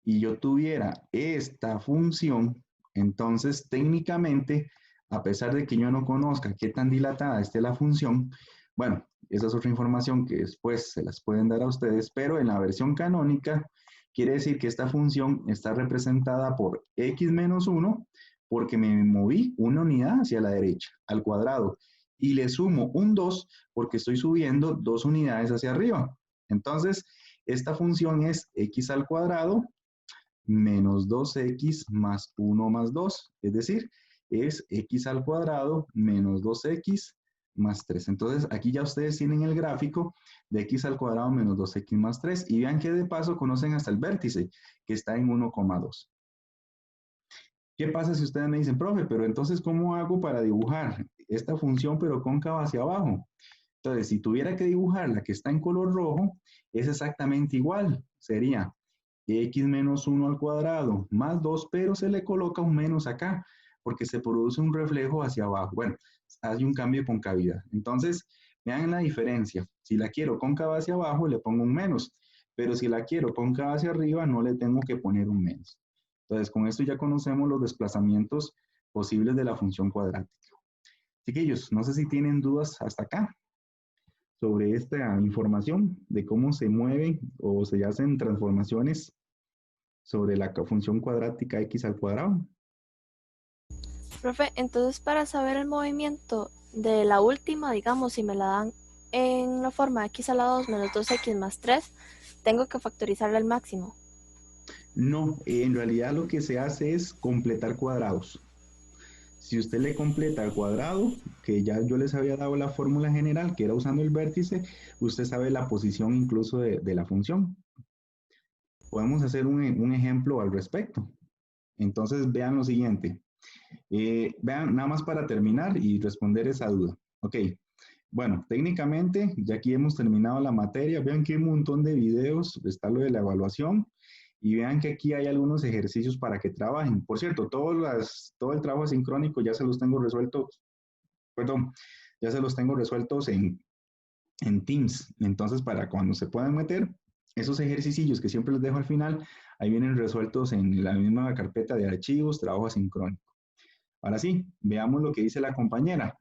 y yo tuviera esta función, entonces técnicamente, a pesar de que yo no conozca qué tan dilatada esté la función, bueno, esa es otra información que después se las pueden dar a ustedes, pero en la versión canónica quiere decir que esta función está representada por x menos 1 porque me moví una unidad hacia la derecha, al cuadrado, y le sumo un 2 porque estoy subiendo 2 unidades hacia arriba. Entonces, esta función es x al cuadrado menos 2x más 1 más 2, es decir, es x al cuadrado menos 2x más 3. Entonces, aquí ya ustedes tienen el gráfico de x al cuadrado menos 2x más 3 y vean que de paso conocen hasta el vértice, que está en 1,2. ¿Qué pasa si ustedes me dicen, profe, pero entonces, ¿cómo hago para dibujar esta función pero cóncava hacia abajo? Entonces, si tuviera que dibujar la que está en color rojo, es exactamente igual. Sería x menos 1 al cuadrado más 2, pero se le coloca un menos acá, porque se produce un reflejo hacia abajo. Bueno, hace un cambio de concavidad. Entonces, vean la diferencia. Si la quiero cóncava hacia abajo, le pongo un menos, pero si la quiero cóncava hacia arriba, no le tengo que poner un menos. Entonces, con esto ya conocemos los desplazamientos posibles de la función cuadrática. Chiquillos, no sé si tienen dudas hasta acá sobre esta información de cómo se mueven o se hacen transformaciones sobre la función cuadrática x al cuadrado. Profe, entonces para saber el movimiento de la última, digamos, si me la dan en la forma x a la 2 menos 2x más 3, tengo que factorizarla al máximo. No, en realidad lo que se hace es completar cuadrados. Si usted le completa al cuadrado, que ya yo les había dado la fórmula general, que era usando el vértice, usted sabe la posición incluso de la función. Podemos hacer un ejemplo al respecto. Entonces vean lo siguiente. Vean, nada más para terminar y responder esa duda. Ok, bueno, técnicamente ya aquí hemos terminado la materia. Vean que hay un montón de videos, está lo de la evaluación y vean que aquí hay algunos ejercicios para que trabajen. Por cierto, todo el trabajo asincrónico ya se los tengo resueltos, perdón, ya se los tengo resueltos en Teams. Entonces, para cuando se puedan meter, esos ejercicios que siempre les dejo al final, ahí vienen resueltos en la misma carpeta de archivos, trabajo asincrónico. Ahora sí, veamos lo que dice la compañera.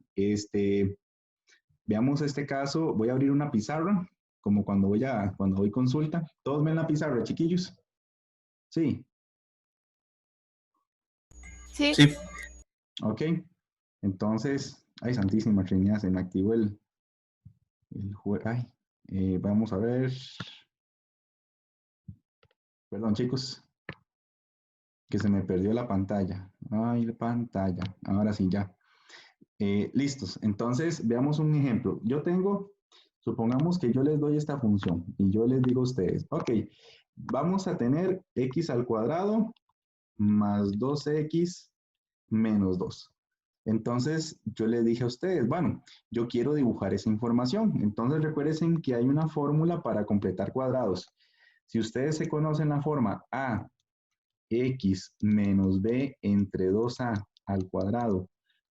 Veamos este caso. Voy a abrir una pizarra, como cuando doy consulta. ¿Todos ven la pizarra, chiquillos? Sí. Sí. Sí. Ok. Entonces, ay, Santísima Trinidad, se me activó el juego. Ay, vamos a ver. Perdón, chicos, que se me perdió la pantalla. Ay, la pantalla. Ahora sí, ya. Listos. Entonces, veamos un ejemplo. Supongamos que yo les doy esta función y yo les digo a ustedes, ok, vamos a tener x al cuadrado más 2x menos 2. Entonces, yo les dije a ustedes, bueno, yo quiero dibujar esa información. Entonces, recuerden que hay una fórmula para completar cuadrados. Si ustedes se conocen la forma a x menos b entre 2a al cuadrado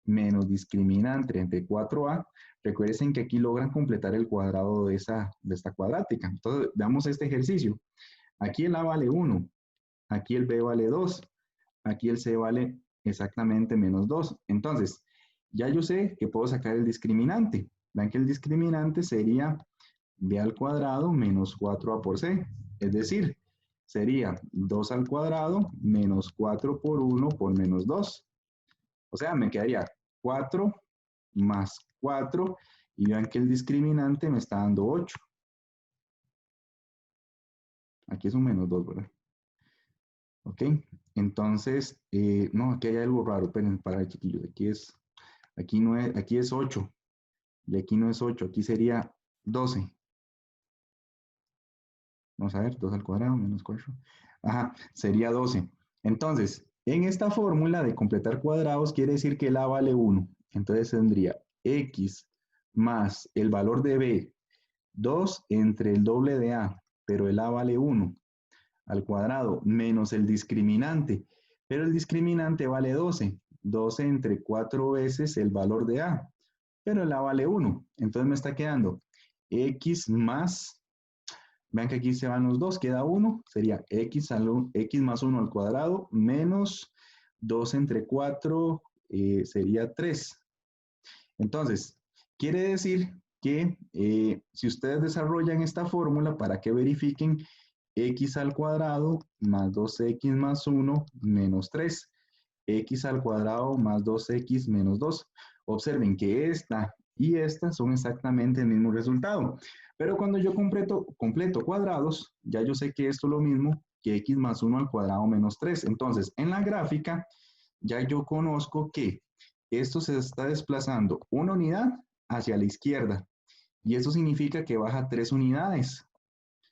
menos discriminante entre 4a, recuerden que aquí logran completar el cuadrado de esta cuadrática. Entonces, veamos este ejercicio. Aquí el a vale 1, aquí el b vale 2, aquí el c vale exactamente menos 2. Entonces, ya yo sé que puedo sacar el discriminante. Vean que el discriminante sería b al cuadrado menos 4a por c. Es decir, sería 2 al cuadrado menos 4 por 1 por menos 2. O sea, me quedaría 4 más 4 y vean que el discriminante me está dando 8. Aquí es un menos 2, ¿verdad? Ok, entonces, no, aquí hay algo raro, esperen, para el chiquillo, aquí es 8 y aquí no es 8, aquí sería 12. Vamos a ver, 2 al cuadrado menos 4. Ajá, sería 12. Entonces, en esta fórmula de completar cuadrados quiere decir que el A vale 1. Entonces tendría X más el valor de B, 2 entre el doble de A, pero el A vale 1 al cuadrado, menos el discriminante, pero el discriminante vale 12. 12 entre 4 veces el valor de A, pero el A vale 1. Entonces me está quedando X más, vean que aquí se van los dos, queda 1, sería X más 1 al cuadrado, menos 2 entre 4 sería 3. Entonces, quiere decir que si ustedes desarrollan esta fórmula para que verifiquen x al cuadrado más 2x más 1 menos 3, x al cuadrado más 2x menos 2. Observen que esta y esta son exactamente el mismo resultado. Pero cuando yo completo cuadrados, ya yo sé que esto es lo mismo que x más 1 al cuadrado menos 3. Entonces, en la gráfica, ya yo conozco que esto se está desplazando una unidad hacia la izquierda. Y eso significa que baja 3 unidades.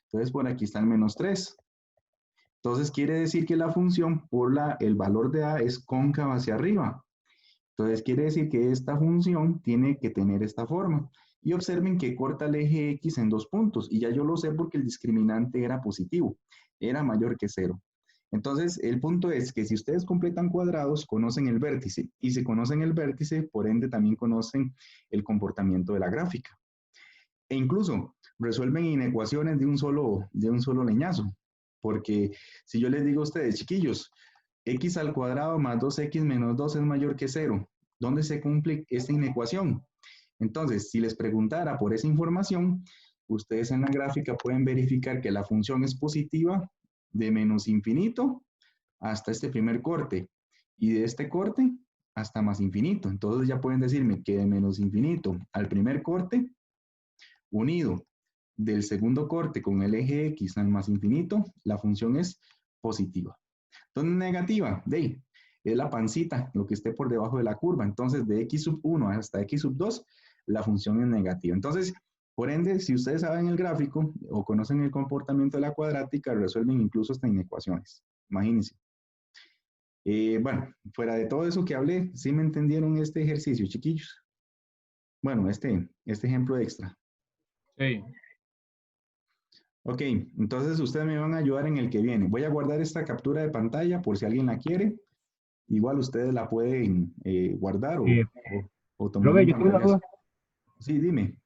Entonces, por aquí está el menos 3. Entonces, quiere decir que la función por el valor de A es cóncava hacia arriba. Entonces, quiere decir que esta función tiene que tener esta forma. Y observen que corta el eje X en 2 puntos. Y ya yo lo sé porque el discriminante era positivo. Era mayor que 0. Entonces, el punto es que si ustedes completan cuadrados, conocen el vértice. Y si conocen el vértice, por ende, también conocen el comportamiento de la gráfica. E incluso resuelven inecuaciones de un solo leñazo. Porque si yo les digo a ustedes, chiquillos, x al cuadrado más 2x menos 2 es mayor que 0, ¿dónde se cumple esta inecuación? Entonces, si les preguntara por esa información, ustedes en la gráfica pueden verificar que la función es positiva de menos infinito hasta este primer corte y de este corte hasta más infinito. Entonces ya pueden decirme que de menos infinito al primer corte unido del segundo corte con el eje X al más infinito, la función es positiva. Entonces, negativa, es la pancita, lo que esté por debajo de la curva. Entonces, de x sub 1 hasta x sub 2, la función es negativa. Entonces, por ende, si ustedes saben el gráfico o conocen el comportamiento de la cuadrática, resuelven incluso hasta inecuaciones. Imagínense. Bueno, fuera de todo eso que hablé, ¿sí me entendieron este ejercicio, chiquillos? Bueno, este ejemplo extra. Sí. Ok, entonces ustedes me van a ayudar en el que viene. Voy a guardar esta captura de pantalla por si alguien la quiere. Igual ustedes la pueden guardar o tomar Profe, un yo tengo una pantallazo. duda. Sí, dime.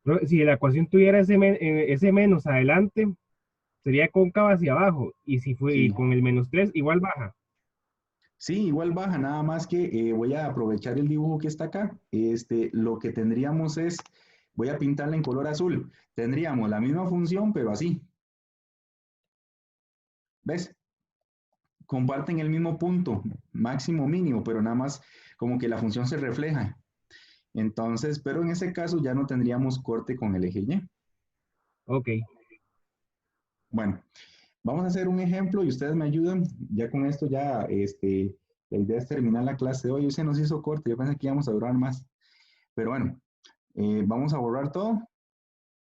Profe, si la ecuación tuviera ese menos adelante, sería cóncava hacia abajo. Y si fue y Sí, con el menos 3, igual baja. sí, igual baja, nada más que voy a aprovechar el dibujo que está acá. Lo que tendríamos es, voy a pintarla en color azul. Tendríamos la misma función, pero así. ¿Ves? Comparten el mismo punto, máximo, mínimo, pero nada más como que la función se refleja. Entonces, pero en ese caso ya no tendríamos corte con el eje Y. Ok. Bueno, vamos a hacer un ejemplo y ustedes me ayudan. Ya con esto ya, la idea es terminar la clase de hoy. Hoy se nos hizo corte, yo pensé que íbamos a durar más. Pero bueno, vamos a borrar todo.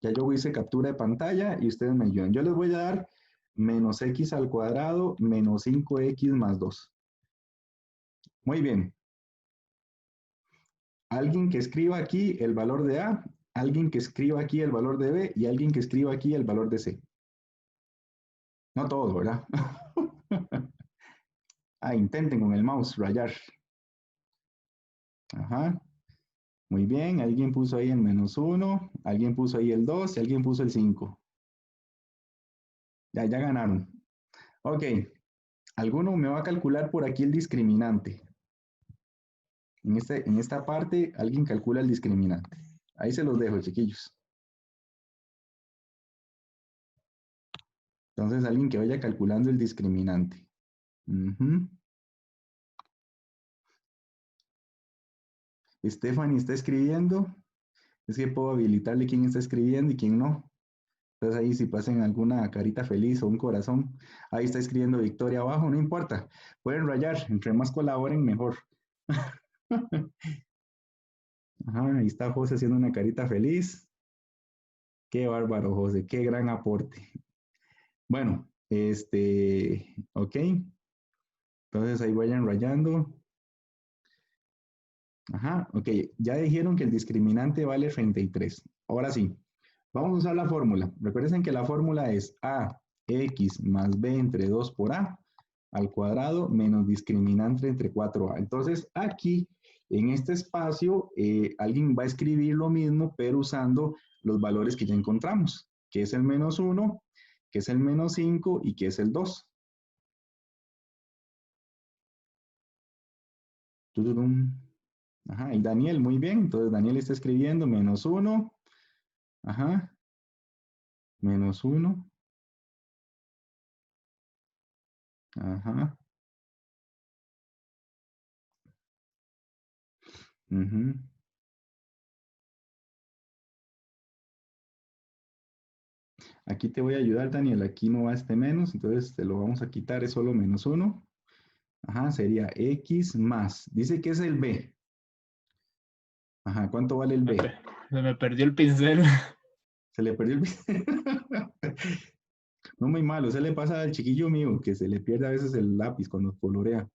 Ya yo hice captura de pantalla y ustedes me ayudan. Yo les voy a dar menos x al cuadrado menos 5x más 2. Muy bien. Alguien que escriba aquí el valor de A, alguien que escriba aquí el valor de B y alguien que escriba aquí el valor de C. No todos, ¿verdad? Intenten con el mouse rayar. Ajá. Muy bien, alguien puso ahí el menos 1, alguien puso ahí el 2 y alguien puso el 5. Ya ganaron. Ok, alguno me va a calcular por aquí el discriminante. En esta parte, alguien calcula el discriminante. Ahí se los dejo, chiquillos. Entonces, alguien que vaya calculando el discriminante. Stephanie está escribiendo. Es que puedo habilitarle quién está escribiendo y quién no. Entonces ahí si pasen alguna carita feliz o un corazón, ahí está escribiendo Victoria abajo, no importa. Pueden rayar, entre más colaboren, mejor. Ajá, ahí está José haciendo una carita feliz. Qué bárbaro, José, qué gran aporte. Bueno, ok. Entonces ahí vayan rayando. Ajá, ok. Ya dijeron que el discriminante vale 33. Ahora sí, vamos a usar la fórmula. Recuerden que la fórmula es ax más b entre 2 por a al cuadrado menos discriminante entre 4a. Entonces aquí, en este espacio, alguien va a escribir lo mismo, pero usando los valores que ya encontramos, que es el -1, que es el -5 y que es el 2. Tururum. Ajá, y Daniel, muy bien. Entonces Daniel está escribiendo -1, ajá, -1, ajá, ujú. Aquí te voy a ayudar, Daniel. Aquí no va este menos, entonces te lo vamos a quitar, es solo -1. Ajá, sería X más. Dice que es el B. Ajá, ¿cuánto vale el B? Se me perdió el pincel. Se le perdió el B. No muy malo, se le pasa al chiquillo mío, que se le pierde a veces el lápiz cuando colorea.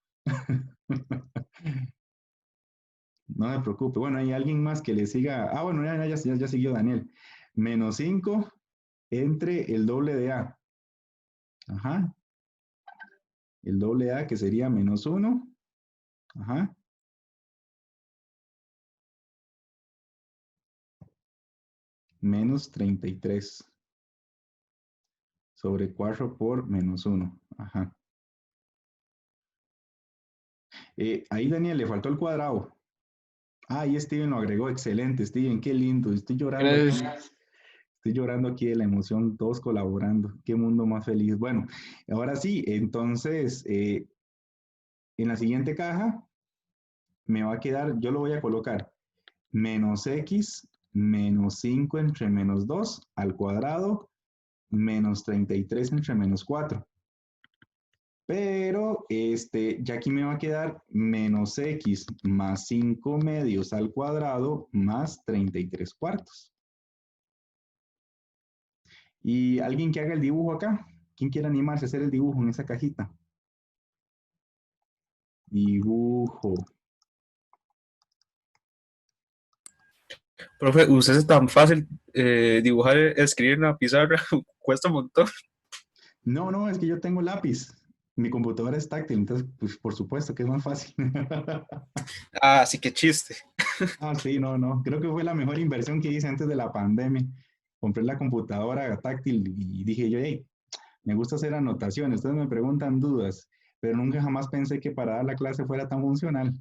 No se preocupe. Bueno, hay alguien más que le siga. Ah, bueno, ya siguió Daniel. -5 entre el doble de A. Ajá. El doble A que sería -1. Ajá. Menos 33. Sobre 4 por -1. Ajá. Ahí, Daniel, le faltó el cuadrado. Ah, ahí Steven lo agregó. Excelente, Steven, qué lindo. Estoy llorando aquí. Gracias. Estoy llorando aquí de la emoción, todos colaborando. Qué mundo más feliz. Bueno, ahora sí, entonces, en la siguiente caja me va a quedar, yo lo voy a colocar, -x menos 5 entre -2 al cuadrado, menos 33 entre -4. Pero ya aquí me va a quedar -x más 5 medios al cuadrado más 33 cuartos. ¿Y alguien que haga el dibujo acá? ¿Quién quiere animarse a hacer el dibujo en esa cajita? Dibujo. Profe, usted es tan fácil dibujar, escribir en la pizarra, cuesta un montón. No, no, es que yo tengo lápiz. Mi computadora es táctil, entonces, pues, por supuesto que es más fácil. Ah, sí, qué chiste. Ah, sí, no, no. Creo que fue la mejor inversión que hice antes de la pandemia. Compré la computadora táctil y dije yo, hey, me gusta hacer anotaciones. Ustedes me preguntan dudas, pero nunca jamás pensé que para dar la clase fuera tan funcional.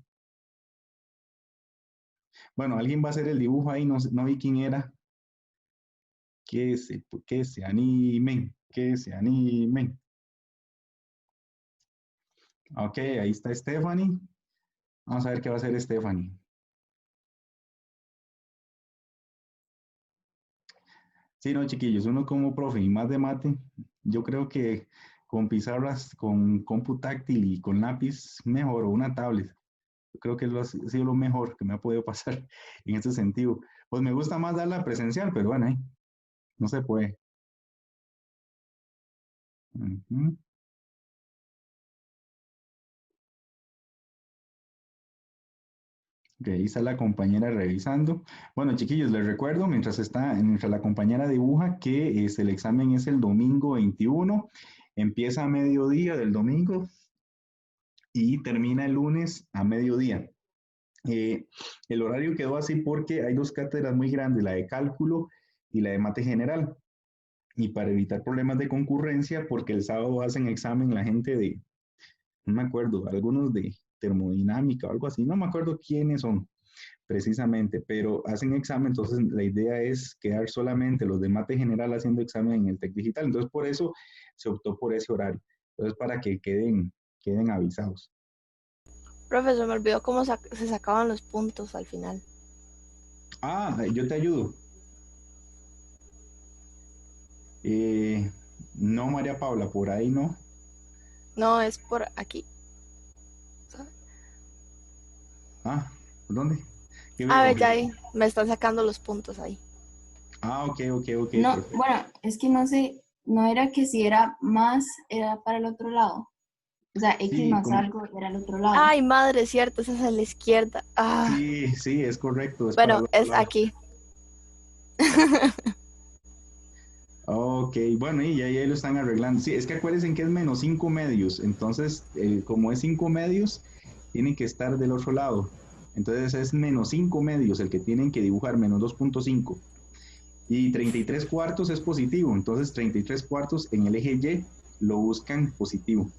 Bueno, alguien va a hacer el dibujo ahí, no, no vi quién era. Que se animen, que se animen. Ok, ahí está Stephanie. Vamos a ver qué va a hacer Stephanie. Sí, no, chiquillos, uno como profe y más de mate, yo creo que con pizarras, con compu táctil y con lápiz, mejor, o una tablet. Yo creo que ha sido lo mejor que me ha podido pasar en este sentido. Pues me gusta más dar la presencial, pero bueno, no se puede. Ujú. Ok, ahí está la compañera revisando. Bueno, chiquillos, les recuerdo, mientras la compañera dibuja, que el examen es el domingo 21, empieza a mediodía del domingo y termina el lunes a mediodía. El horario quedó así porque hay dos cátedras muy grandes, la de cálculo y la de mate general. Y para evitar problemas de concurrencia, porque el sábado hacen examen la gente de, no me acuerdo, algunos de termodinámica o algo así, no me acuerdo quiénes son precisamente, pero hacen examen, entonces la idea es quedar solamente los de mate general haciendo examen en el TEC Digital, entonces por eso se optó por ese horario, entonces para que queden avisados. Profe, se me olvidó cómo se sacaban los puntos al final. Ah, yo te ayudo. No, María Paula, por ahí no. No, es por aquí. Ah, ¿por dónde? ¿Qué A ver, veo? ya ahí. Me están sacando los puntos ahí. Ah, ok, No, perfecto. bueno, es que no sé no era que si era más, era para el otro lado. O sea, X Sí, más como- algo era el otro lado. Ay, madre, cierto, esa es a la izquierda. Ah, Sí, sí, es correcto. Es para bueno, el otro es lado. aquí. Ok, bueno, y ahí lo están arreglando. Sí, es que acuérdense que es menos 5 medios. Entonces, como es 5 medios, tienen que estar del otro lado. Entonces es menos 5 medios el que tienen que dibujar, menos 2.5. Y 33 cuartos es positivo. Entonces 33 cuartos en el eje Y lo buscan positivo.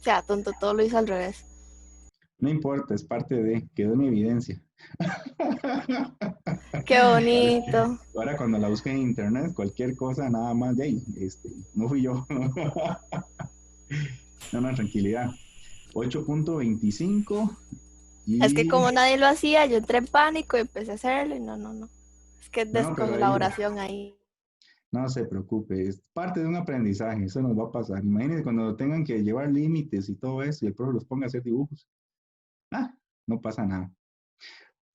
O sea, tonto, todo lo hizo al revés. No importa, es parte de, quedó en evidencia. Qué bonito. Ahora cuando la busquen en internet, cualquier cosa, nada más de ahí, no fui yo. No, tranquilidad. 8.25 y... Es que como nadie lo hacía, yo entré en pánico y empecé a hacerlo y no. Es que es No, pero ahí- descolaboración ahí. No se preocupe, es parte de un aprendizaje, eso nos va a pasar. Imagínense cuando tengan que llevar límites y todo eso y el profe los ponga a hacer dibujos. No pasa nada.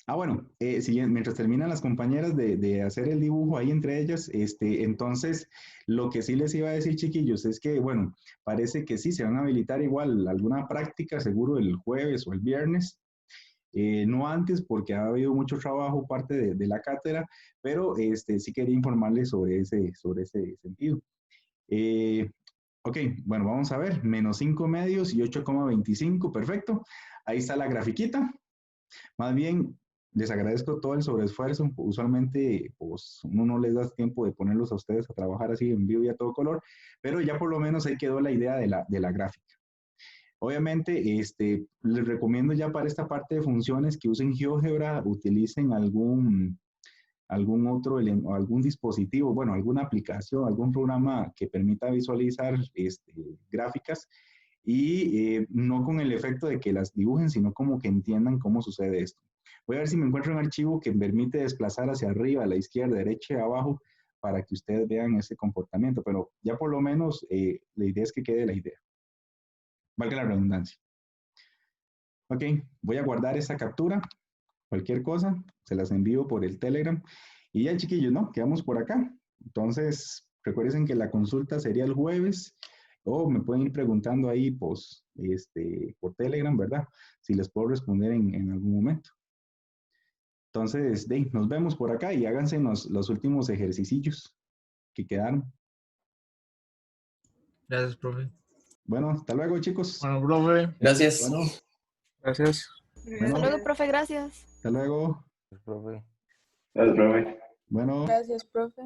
Bueno, mientras terminan las compañeras de hacer el dibujo ahí entre ellas, entonces lo que sí les iba a decir, chiquillos, es que, bueno, parece que sí, se van a habilitar igual alguna práctica, seguro el jueves o el viernes, no antes porque ha habido mucho trabajo parte de la cátedra, pero sí quería informarles sobre ese sentido. Ok, bueno, vamos a ver, menos 5 medios y 8,25, perfecto. Ahí está la grafiquita. Más bien, les agradezco todo el sobreesfuerzo. Usualmente, pues, uno no les da tiempo de ponerlos a ustedes a trabajar así en vivo y a todo color, pero ya por lo menos ahí quedó la idea de la gráfica. Obviamente, les recomiendo ya para esta parte de funciones que usen GeoGebra, utilicen algún otro, algún dispositivo, bueno, alguna aplicación, algún programa que permita visualizar gráficas y no con el efecto de que las dibujen, sino como que entiendan cómo sucede esto. Voy a ver si me encuentro un archivo que permite desplazar hacia arriba, a la izquierda, derecha y abajo para que ustedes vean ese comportamiento, pero ya por lo menos la idea es que quede la idea. Valga la redundancia. Ok, voy a guardar esta captura. Cualquier cosa, se las envío por el Telegram. Y ya, chiquillos, ¿no? Quedamos por acá. Entonces, recuerden que la consulta sería el jueves o me pueden ir preguntando ahí, pues, por Telegram, ¿verdad? Si les puedo responder en algún momento. Entonces, nos vemos por acá y háganse los últimos ejercicios que quedaron. Gracias, profe. Bueno, hasta luego, chicos. Bueno, profe. Gracias. Bueno, Gracias. Hasta luego, profe, gracias. hasta luego. Pues, profe. Gracias, profe. Bueno. Gracias, profe.